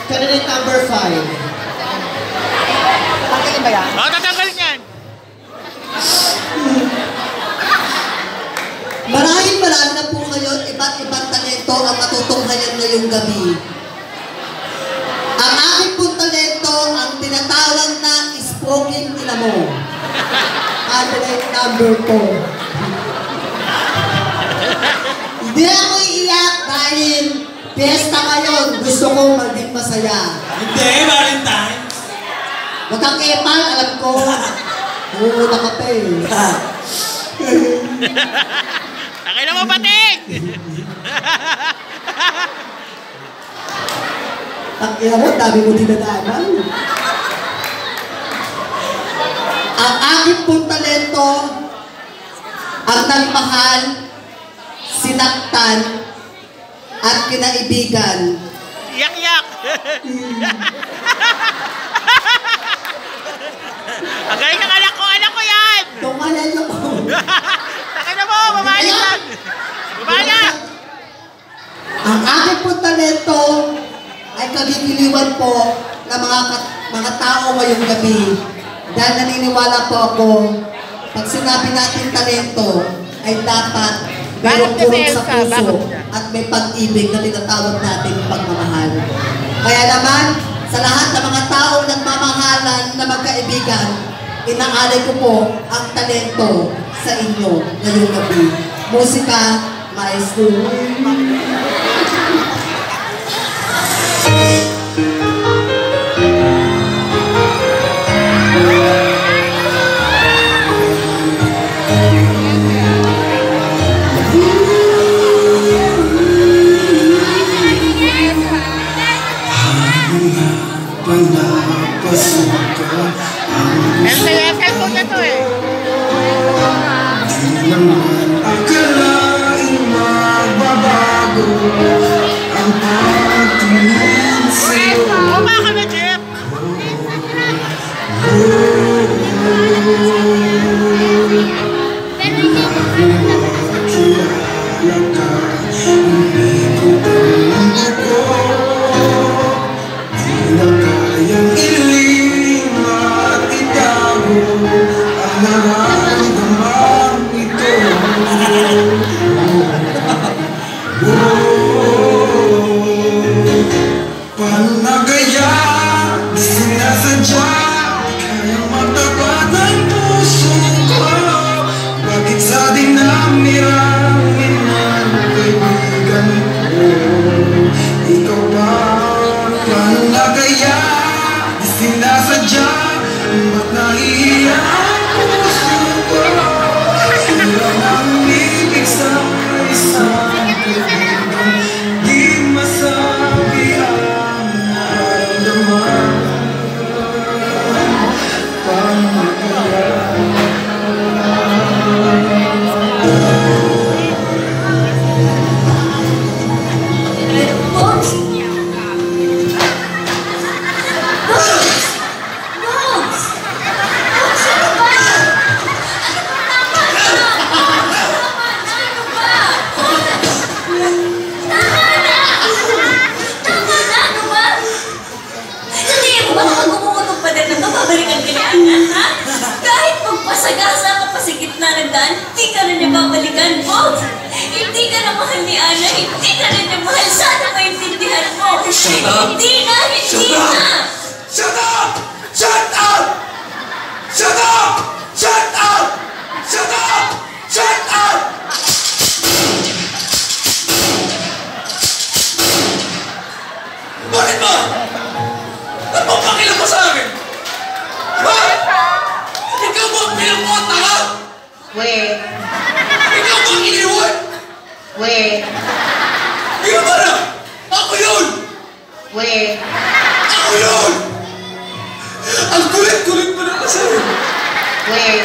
Candidate number 5. Tatanggalin ba yan? Oo, tatanggalin yan. Marami na po ngayon, iba't ibang talento ang matutunghayan ngayong gabi. Ang aking pong talento, ang tinatawag na spoken tinamo. Candidate number 4. Hindi ako iiyak dahil piyesta ngayon, gusto kong maging masaya. Hindi, Valentine. Huwag kang epal, alam ko. Uuna ka pa eh. Takay na mo, pating! Ang ina mo, dami mo dinadaanan. Ang aking pong talento, ang nagmahal, sinaktan, at kinaibigan. Yak-yak! Ang galing ng anak ko yan! Tungalan niyo po. Takay na mo, babalik lang! Babalik! Ang aking pong talento ay kagigiliwan po ng mga tao ngayong gabi. Dahil naniniwala po ako, pag sinabi natin talento, ay dapat mayroong purong sa puso at may pag-ibig na tinatawag natin pagmamahal. Kaya naman, sa lahat ng mga taong nagmamahalan na magkaibigan, inaalay ko po ang talento sa inyo ngayong gabi. Musika, maestro. SL po na to eh. Di naman akalaing magbabago ang pagtingin sa'yo. Bumaba ka na, Jeff! Panagaya, sinasadya, kaya matapat ang puso ko. Bakit sa dinami-rami ng kaibigan ko? Ikaw ba, panagaya, sinasadya, ba't nahihiya ang puso ko? Sila ang ibig sa isang kaibigan, di masabi ang hindi ka na niya babalikan mo. Hindi ka na mahal ni Ana. Hindi ka na niya mahal. Sana maintindihan mo. Shut up! Hindi na! Hindi Shut up! na! Shut up! Shut up! Shut up! Shut up! Shut up! Shut up! Bakit ba? Ba't mo pakilang mo sa akin? Ha? Ikaw ba ang pinamota ka? Wait. Ikaw ba ang iniwan? Wait. Ikaw ba na? Ako yun! Wait. Ako yun! Ang kulit-kulit mo na kasi. Wait.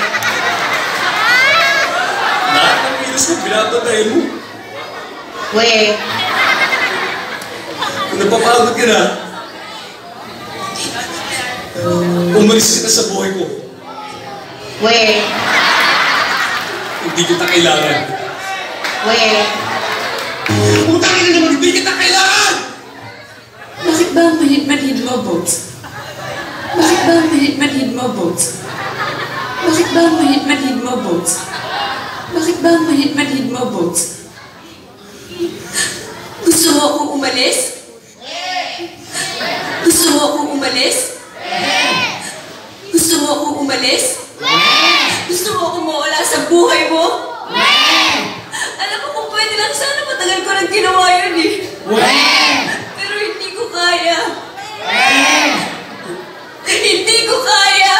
Lahat ng virus mo, pinapatay mo. Wait. Kung napapagod ka na, umalis ka sa buhay ko. Wait. Hindi kita kailangan. Wait. Utangin na naman, hindi kita kailangan! Bakit Bakit ba ang manhid mo, Bones? Bakit ba ang manhid mo, Bones? Bakit ba ang manhid mo, Bones? Bakit ba ang manhid mo, Bones? Gusto mo akong umalis? Gusto mo akong umalis? Gusto mo akong umalis? Gusto mo akong mawala sa buhay mo? Alam mo kung pwede lang sana matagal ko nang ginawa yun eh. Pero hindi ko kaya. Hindi ko kaya.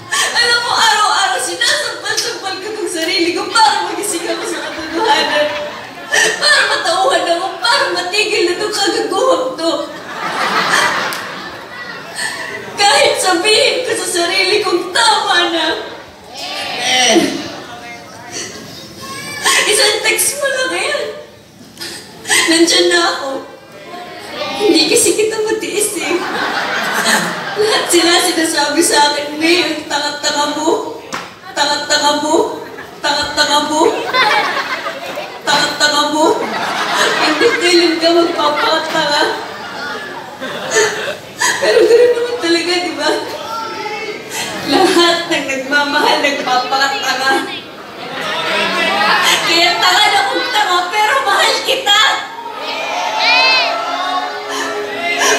Alam mo, araw-araw sinasampal-sampal ko ng sarili ko para magising ako sa katotohanan. Para matauhan ako, para matigil na itong kagaguhang to. Kahit sabihin ko sa sarili kong tama na. Isang text mo lang yan. Nandyan na ako. Hindi kasi kita matiis eh. Lahat sila sinasabi sa akin, May, ang tanga-tanga mo. Tanga-tanga mo. Tanga-tanga mo. Tanga-tanga mo. Hindi kailan ka magpapakatanga. Pero gano'n naman talaga, di ba? Lahat ng nagmamahal, nagpapakatanga. Kaya tanga na kung tanga, pero mahal kita!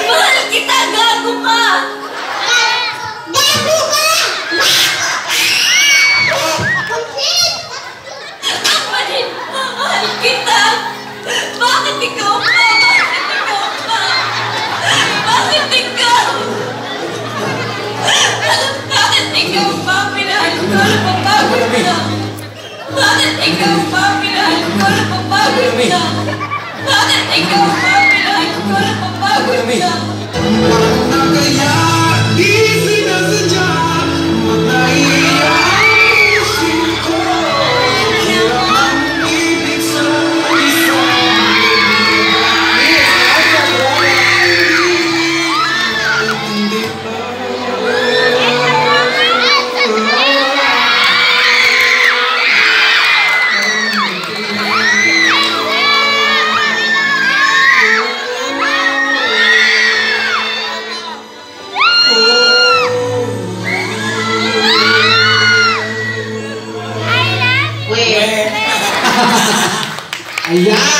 Mahal kita, gago ka! Gago ka! Ang manhin mo, mahal kita! Bakit ikaw pa? Bakit ikaw pa? Bakit ikaw? Bakit ikaw pa? Pinahal ko na papagod na! Bakit ikaw pa? Pinahal ko na papagod na! Bakit ikaw pa? Pinahal ko na papagod na! Parang na kaya di sinasadya matahiyasin ko. Hirap ang ibig sa isang hindi pa. Ayan!